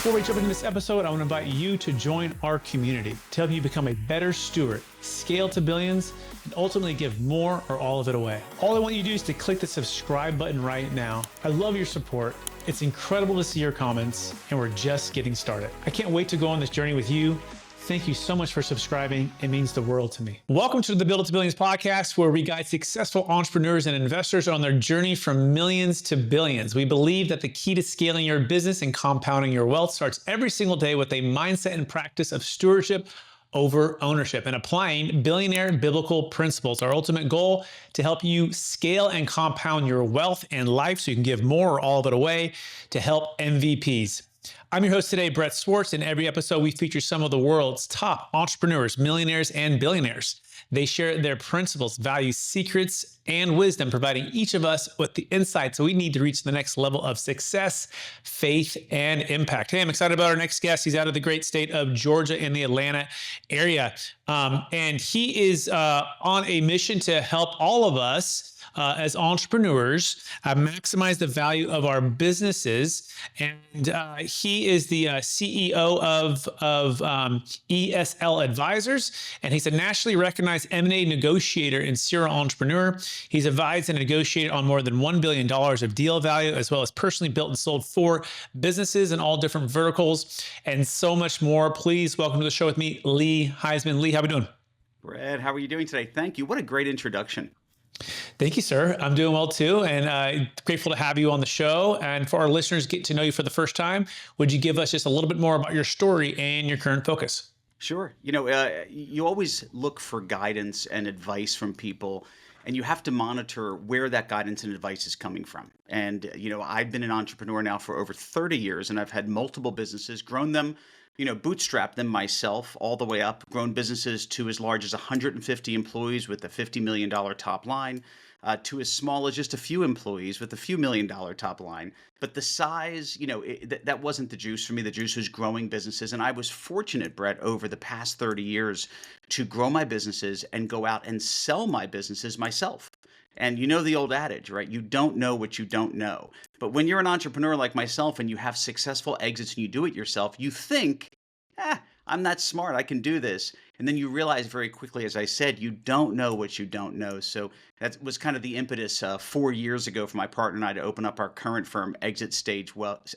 Before we jump into this episode, I want to invite you to join our community to help you become a better steward, scale to billions, and ultimately give more or all of it away. All I want you to do is to click the subscribe button right now. I love your support. It's incredible to see your comments, and we're just getting started. I can't wait to go on this journey with you. Thank you so much for subscribing. It means the world to me. Welcome to the Build It to Billions podcast, where we guide successful entrepreneurs and investors on their journey from millions to billions. We believe that the key to scaling your business and compounding your wealth starts every single day with a mindset and practice of stewardship over ownership and applying billionaire biblical principles. Our ultimate goal to help you scale and compound your wealth and life so you can give more or all of it away to help MVPs. I'm your host today, Brett Swartz. In every episode, we feature some of the world's top entrepreneurs, millionaires, and billionaires. They share their principles, values, secrets, and wisdom, providing each of us with the insights we need to reach the next level of success, faith, and impact. Hey, I'm excited about our next guest. He's out of the great state of Georgia in the Atlanta area. And he is on a mission to help all of us as entrepreneurs, maximize the value of our businesses. And he is the CEO of ESL Advisors, and he's a nationally recognized M&A negotiator and serial entrepreneur. He's advised and negotiated on more than $1 billion of deal value, as well as personally built and sold 4 businesses in all different verticals, and so much more. Please welcome to the show with me, Lee Heisman. Lee, how we doing? Brad, how are you doing today? Thank you. What a great introduction. Thank you, sir. I'm doing well too, and grateful to have you on the show. And for our listeners, get to know you for the first time, would you give us just a little bit more about your story and your current focus? Sure. You always look for guidance and advice from people, and you have to monitor where that guidance and advice is coming from. And, I've been an entrepreneur now for over 30 years, and I've had multiple businesses, grown them, bootstrapped them myself all the way up, grown businesses to as large as 150 employees with a $50 million top line, to as small as just a few employees with a few $1 million top line. But the size, that wasn't the juice for me. The juice was growing businesses. And I was fortunate, Brett, over the past 30 years to grow my businesses and go out and sell my businesses myself. And you know the old adage, right? You don't know what you don't know. But when you're an entrepreneur like myself and you have successful exits and you do it yourself, you think, I'm not smart, I can do this. And then you realize very quickly, as I said, you don't know what you don't know. So that was kind of the impetus 4 years ago for my partner and I to open up our current firm, Exit Stage Left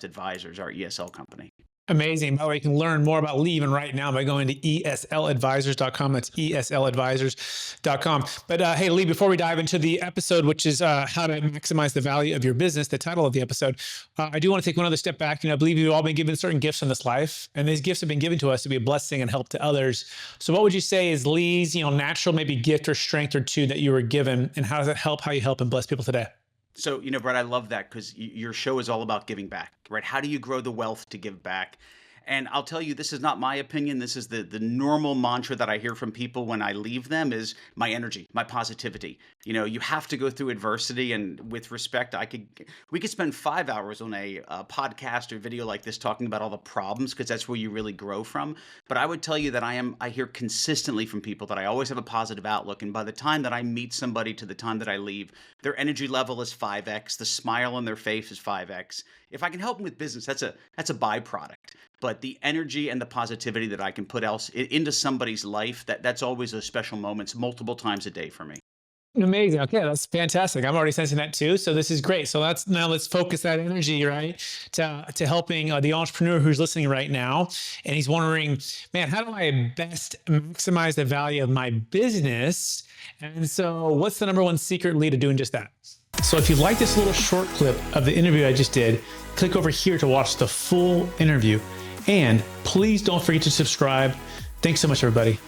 Advisors, our ESL company. Amazing. By the way, you can learn more about Lee even right now by going to esladvisors.com. That's esladvisors.com. But hey, Lee, before we dive into the episode, which is how to maximize the value of your business, the title of the episode, I do want to take one other step back. I believe you've all been given certain gifts in this life, and these gifts have been given to us to be a blessing and help to others. So what would you say is Lee's, natural maybe gift or strength or two that you were given, and how does it help how you help and bless people today? So, Brett, I love that because your show is all about giving back, right? How do you grow the wealth to give back? And I'll tell you, this is not my opinion. This is the normal mantra that I hear from people when I leave them is my energy, my positivity. You have to go through adversity, and with respect, we could spend 5 hours on a podcast or video like this talking about all the problems because that's where you really grow from. But I would tell you that I hear consistently from people that I always have a positive outlook. And by the time that I meet somebody to the time that I leave, their energy level is 5x. The smile on their face is 5x. If I can help them with business, that's a byproduct. But the energy and the positivity that I can put into somebody's life, that's always those special moments multiple times a day for me. Amazing. Okay, that's fantastic. I'm already sensing that too. So this is great. So let's focus that energy, right, to helping the entrepreneur who's listening right now, and he's wondering, man, how do I best maximize the value of my business? And so, what's the number one secret lead to doing just that? So if you like this little short clip of the interview I just did, click over here to watch the full interview. And please don't forget to subscribe. Thanks so much, everybody.